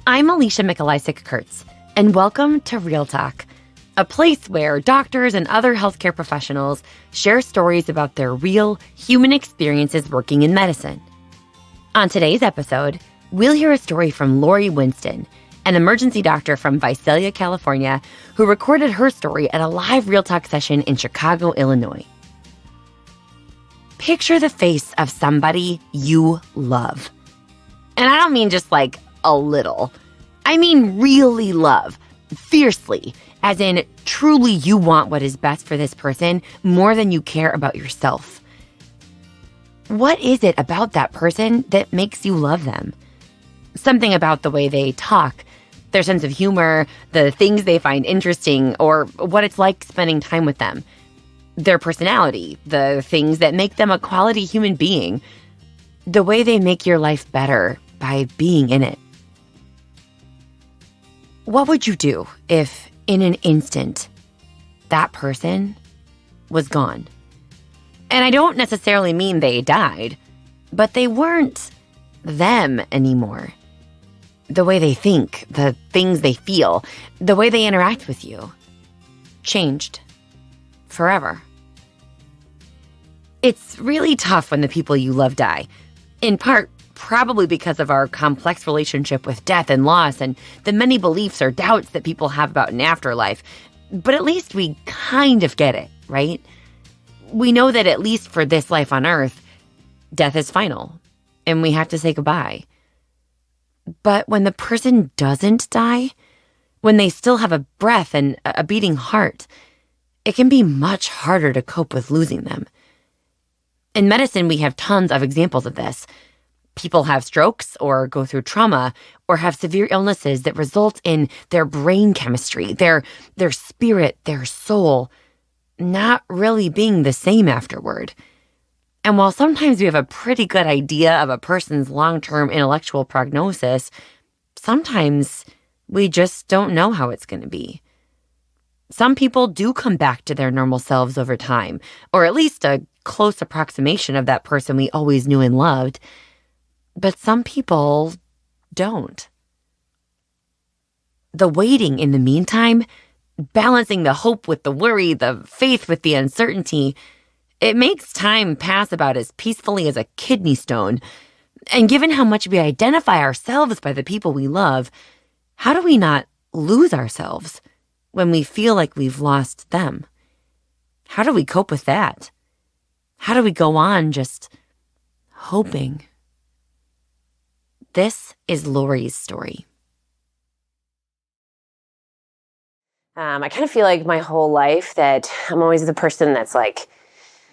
I'm Alicia Mikulisik-Kurtz, and welcome to Real Talk, a place where doctors and other healthcare professionals share stories about their real human experiences working in medicine. On today's episode, we'll hear a story from Lori Winston, an emergency doctor from Visalia, California, who recorded her story at a live Real Talk session in Chicago, Illinois. Picture the face of somebody you love. And I don't mean just like a little. I mean really love, fiercely, as in truly you want what is best for this person more than you care about yourself. What is it about that person that makes you love them? Something about the way they talk, their sense of humor, the things they find interesting, or what it's like spending time with them. Their personality, the things that make them a quality human being, the way they make your life better by being in it. What would you do if, in an instant, that person was gone? And I don't necessarily mean they died, but they weren't them anymore. The way they think, the things they feel, the way they interact with you changed forever. It's really tough when the people you love die, in part probably because of our complex relationship with death and loss and the many beliefs or doubts that people have about an afterlife. But at least we kind of get it, right? We know that at least for this life on Earth, death is final, and we have to say goodbye. But when the person doesn't die, when they still have a breath and a beating heart, it can be much harder to cope with losing them. In medicine, we have tons of examples of this. People have strokes or go through trauma or have severe illnesses that result in their brain chemistry, their spirit, their soul, not really being the same afterward. And while sometimes we have a pretty good idea of a person's long-term intellectual prognosis, sometimes we just don't know how it's going to be. Some people do come back to their normal selves over time, or at least a close approximation of that person we always knew and loved. But some people don't. The waiting in the meantime, balancing the hope with the worry, the faith with the uncertainty, it makes time pass about as peacefully as a kidney stone. And given how much we identify ourselves by the people we love, how do we not lose ourselves when we feel like we've lost them? How do we cope with that? How do we go on just hoping? This is Lori's story. I kind of feel like my whole life that I'm always the person that's like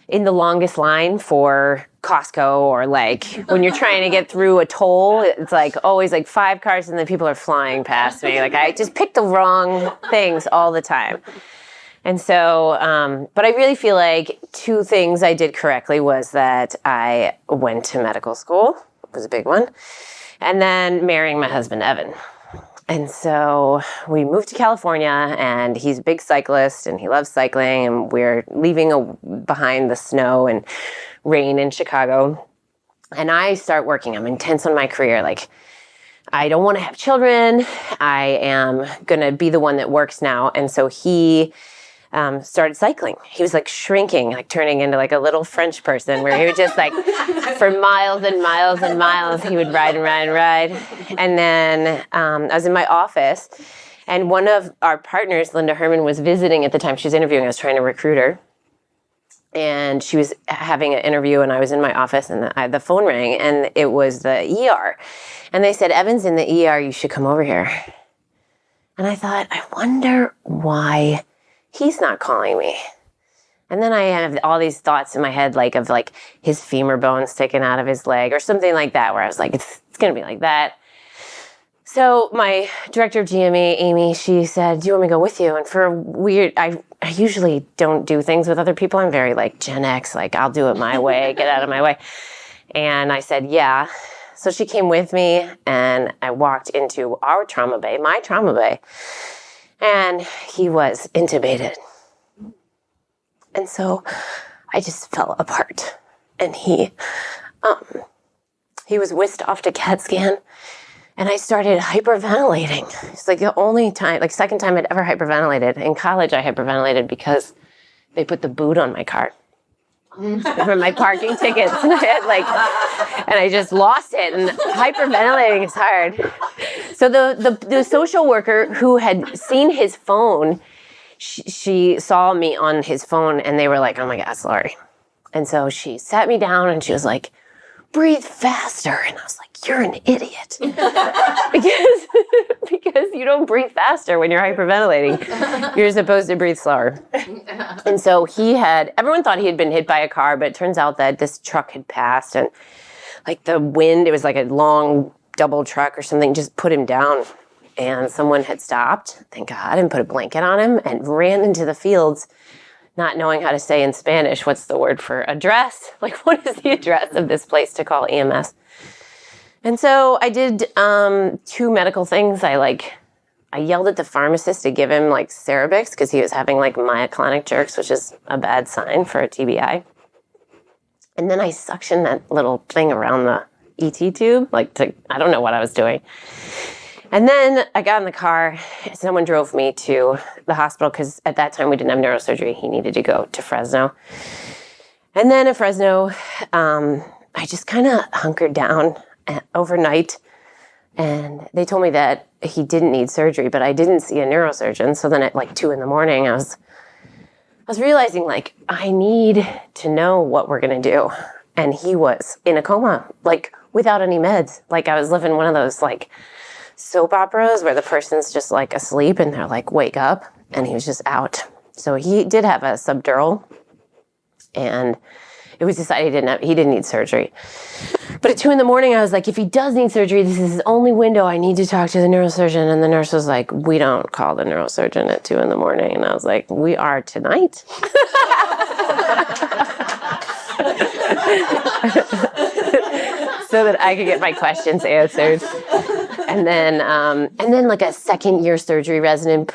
in the longest line for Costco, or like when you're trying to get through a toll, it's like always like 5 cars and then people are flying past me. Like I just pick the wrong things all the time. And so, but I really feel like 2 things I did correctly was that I went to medical school, was a big one, and then marrying my husband, Evan. And so we moved to California, and he's a big cyclist and he loves cycling, and we're leaving behind the snow and rain in Chicago. And I start working. I'm intense on my career. Like, I don't want to have children. I am going to be the one that works now. And so he started cycling. He was like shrinking, like turning into like a little French person, where he would just like for miles and miles and miles, he would ride and ride and ride. And then I was in my office, and one of our partners, Linda Herman, was visiting at the time. She was interviewing. I was trying to recruit her. And she was having an interview, and I was in my office, and the phone rang, and it was the ER. And they said, "Evan's in the ER, you should come over here." And I thought, I wonder why he's not calling me. And then I have all these thoughts in my head, like of like his femur bone sticking out of his leg or something like that, where I was like, it's going to be like that. So my director of GME, Amy, she said, "Do you want me to go with you?" And for a weird, I usually don't do things with other people. I'm very like Gen X, like I'll do it my way, get out of my way. And I said, yeah. So she came with me, and I walked into our trauma bay, my trauma bay, and he was intubated. And so I just fell apart, and he was whisked off to CAT scan, And I started hyperventilating. It's like the only time, like second time I'd ever hyperventilated. In college, I hyperventilated because they put the boot on my car for my parking tickets. And I just lost it. And hyperventilating is hard. So the social worker who had seen his phone, she saw me on his phone, and they were like, "Oh my God, Laurie." And so she sat me down and she was like, "Breathe faster." And I was like, "You're an idiot." because you don't breathe faster when you're hyperventilating. You're supposed to breathe slower. And so everyone thought he had been hit by a car, but it turns out that this truck had passed, and like the wind, it was like a long double truck or something, just put him down. And someone had stopped, thank God, and put a blanket on him and ran into the fields, not knowing how to say in Spanish, what's the word for address? Like, what is the address of this place to call EMS? And so I did 2 medical things. I yelled at the pharmacist to give him like Cerabix because he was having like myoclonic jerks, which is a bad sign for a TBI. And then I suctioned that little thing around the ET tube, I don't know what I was doing. And then I got in the car. Someone drove me to the hospital because at that time we didn't have neurosurgery. He needed to go to Fresno. And then at Fresno, I just kind of hunkered down overnight. And they told me that he didn't need surgery, but I didn't see a neurosurgeon. So then at like 2 a.m, I was realizing like I need to know what we're going to do. And he was in a coma, like without any meds. Like I was living one of those like soap operas where the person's just like asleep and they're like, wake up, and he was just out. So he did have a subdural, and it was decided he didn't need surgery. But at 2 a.m, I was like, if he does need surgery, this is his only window. I need to talk to the neurosurgeon. And the nurse was like, we don't call the neurosurgeon at 2 a.m. And I was like, we are tonight. So that I could get my questions answered. And then like a second-year surgery resident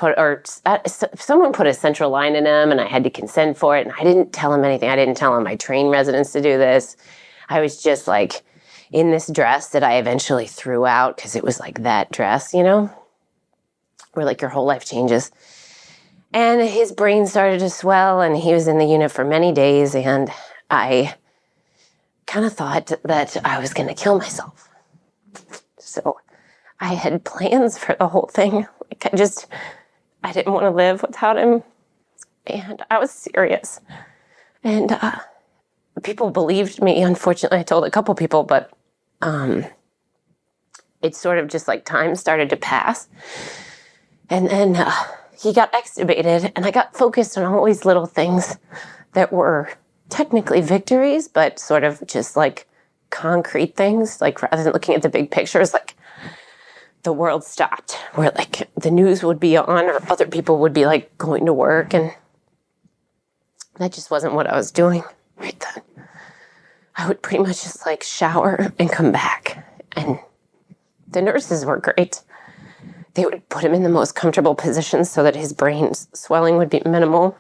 someone put a central line in him, and I had to consent for it. And I didn't tell him anything. I didn't tell him I train residents to do this. I was just like in this dress that I eventually threw out because it was like that dress, where like your whole life changes. And his brain started to swell, and he was in the unit for many days. And I kind of thought that I was going to kill myself. So I had plans for the whole thing. Like I didn't want to live without him. And I was serious. And people believed me. Unfortunately, I told a couple people, but it sort of just like time started to pass. And then he got extubated, and I got focused on all these little things that were technically victories, but sort of just like concrete things. Like rather than looking at the big pictures, like the world stopped, where like the news would be on, or other people would be like going to work, and that just wasn't what I was doing right then. I would pretty much just like shower and come back, and the nurses were great. They would put him in the most comfortable positions so that his brain's swelling would be minimal.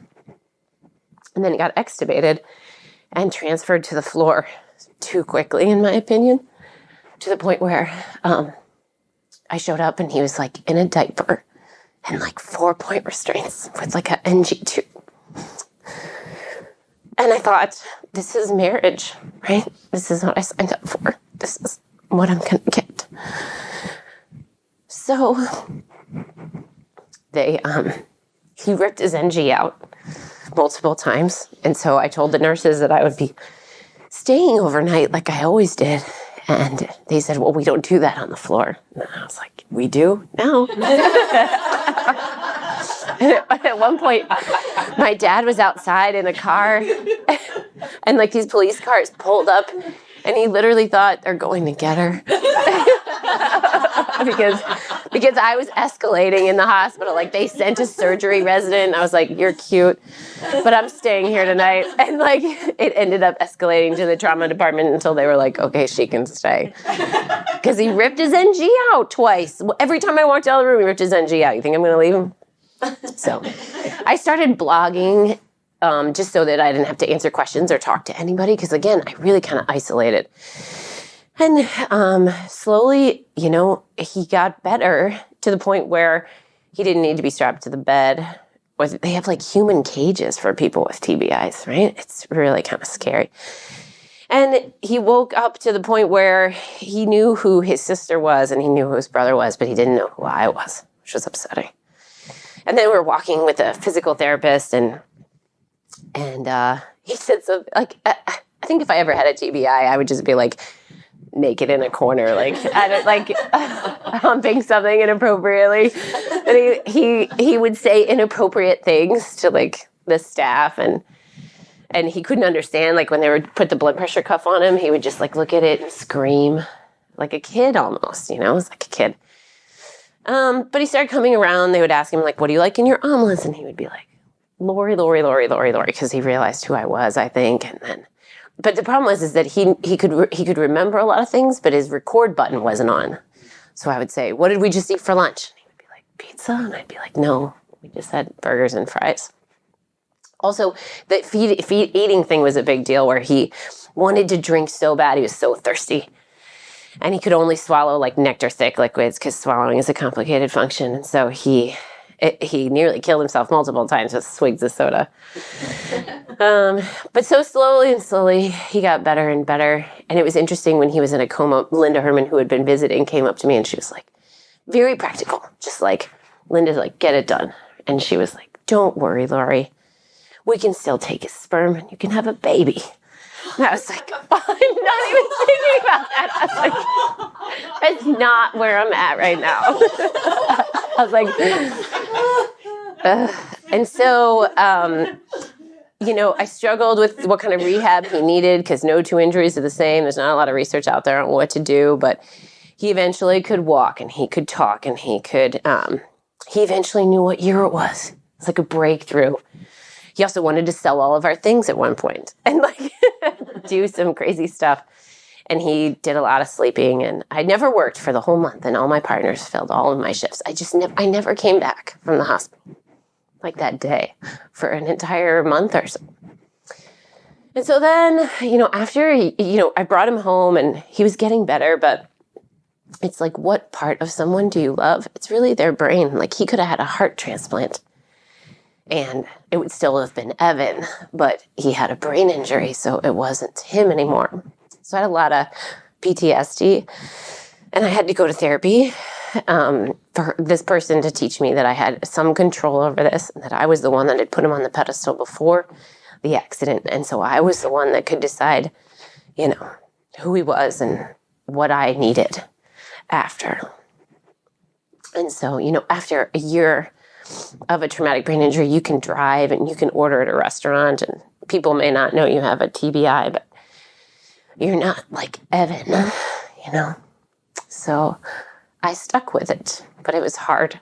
And then he got extubated and transferred to the floor too quickly, in my opinion, to the point where I showed up and he was like in a diaper and like 4-point restraints with like an NG tube. And I thought, this is marriage, right? This is what I signed up for. This is what I'm going to get. So he ripped his NG out multiple times. And so I told the nurses that I would be staying overnight like I always did. And they said, well, we don't do that on the floor. And I was like, we do now. And at one point, my dad was outside in a car, and like these police cars pulled up, and he literally thought they're going to get her. because I was escalating in the hospital. Like they sent a surgery resident. I was like, you're cute, but I'm staying here tonight. And like it ended up escalating to the trauma department until they were like, okay, she can stay. Because he ripped his NG out twice. Every time I walked out of the room, he ripped his NG out. You think I'm going to leave him? So I started blogging just so that I didn't have to answer questions or talk to anybody. Because again, I really kind of isolated. And slowly, he got better to the point where he didn't need to be strapped to the bed. They have like human cages for people with TBIs, right? It's really kind of scary. And he woke up to the point where he knew who his sister was and he knew who his brother was, but he didn't know who I was, which was upsetting. And then we were walking with a physical therapist, and he said something like, I think if I ever had a TBI, I would just be like naked in a corner, like humping something inappropriately. And he would say inappropriate things to like the staff, and he couldn't understand, like when they would put the blood pressure cuff on him, he would just like look at it and scream like a kid almost, it was like a kid. But he started coming around. They would ask him like, what do you like in your omelets? And he would be like, Lori, because he realized who I was, I think. But the problem was that he could remember a lot of things, but his record button wasn't on. So I would say, what did we just eat for lunch? And he would be like, pizza? And I'd be like, no, we just had burgers and fries. Also, the eating thing was a big deal where he wanted to drink so bad. He was so thirsty. And he could only swallow like nectar-thick liquids because swallowing is a complicated function. And so he nearly killed himself multiple times with swigs of soda. But so slowly, he got better and better. And it was interesting when he was in a coma, Linda Herman, who had been visiting, came up to me and she was like, very practical. Just like, Linda's like, get it done. And she was like, don't worry, Lori. We can still take his sperm and you can have a baby. And I was like, I'm not even thinking about that. I was like, that's not where I'm at right now. I was like, and so, I struggled with what kind of rehab he needed because no two injuries are the same. There's not a lot of research out there on what to do, but he eventually could walk and he could talk and he eventually knew what year it was. It's like a breakthrough. He also wanted to sell all of our things at one point and like do some crazy stuff. And he did a lot of sleeping, and I never worked for the whole month, and all my partners filled all of my shifts. I never came back from the hospital like that day for an entire month or so. And so then, after, I brought him home and he was getting better, but it's like, what part of someone do you love? It's really their brain. Like he could have had a heart transplant and it would still have been Evan, but he had a brain injury, so it wasn't him anymore. So I had a lot of PTSD, and I had to go to therapy for this person to teach me that I had some control over this, and that I was the one that had put him on the pedestal before the accident. And so I was the one that could decide, who he was and what I needed after. And so, after a year of a traumatic brain injury, you can drive and you can order at a restaurant, and people may not know you have a TBI, but you're not like Evan, So I stuck with it, but it was hard.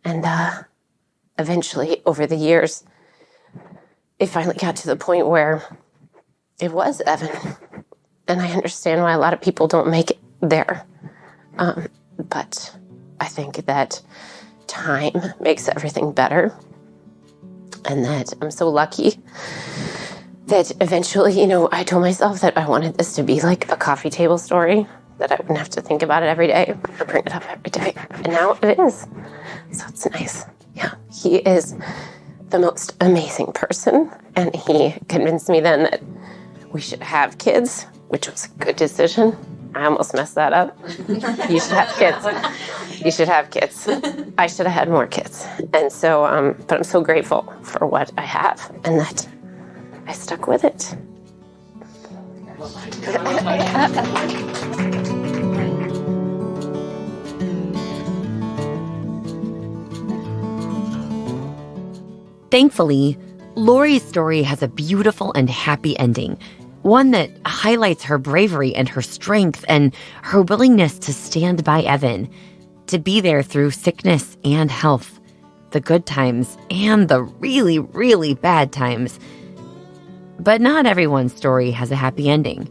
And eventually, over the years, it finally got to the point where it was Evan. And I understand why a lot of people don't make it there. But I think that time makes everything better. And that I'm so lucky that eventually, I told myself that I wanted this to be like a coffee table story, that I wouldn't have to think about it every day or bring it up every day. And now it is. So it's nice. Yeah, he is the most amazing person. And he convinced me then that we should have kids, which was a good decision. I almost messed that up. You should have kids. You should have kids. I should have had more kids. And so, but I'm so grateful for what I have and that I stuck with it. Thankfully, Lori's story has a beautiful and happy ending, one that highlights her bravery and her strength and her willingness to stand by Evan, to be there through sickness and health, the good times and the really, really bad times. But not everyone's story has a happy ending.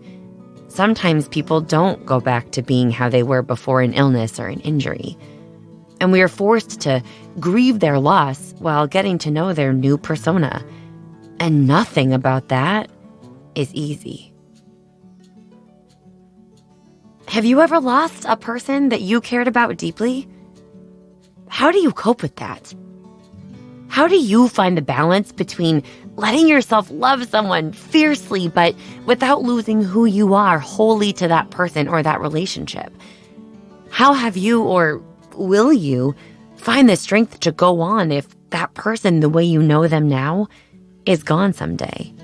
Sometimes people don't go back to being how they were before an illness or an injury. And we are forced to grieve their loss while getting to know their new persona. And nothing about that is easy. Have you ever lost a person that you cared about deeply? How do you cope with that? How do you find the balance between letting yourself love someone fiercely but without losing who you are wholly to that person or that relationship? How have you, or will you, find the strength to go on if that person, the way you know them now, is gone someday?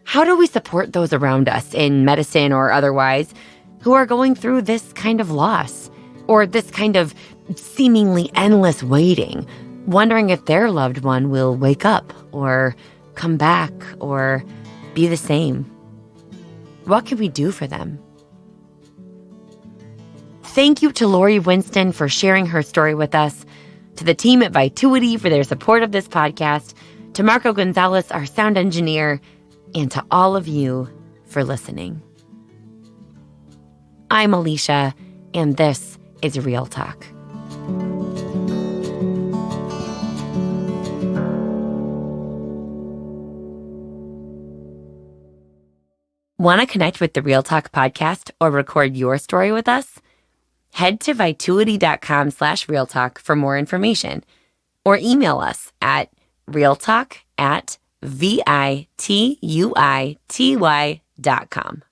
How do we support those around us in medicine or otherwise who are going through this kind of loss or this kind of seemingly endless waiting, wondering if their loved one will wake up or come back or be the same? What can we do for them? Thank you to Lori Winston for sharing her story with us, to the team at Vituity for their support of this podcast, to Marco Gonzalez, our sound engineer, and to all of you for listening. I'm Alicia, and this is Real Talk. Want to connect with the Real Talk podcast or record your story with us? Head to vituity.com/realtalk for more information, or email us at realtalk@vituity.com.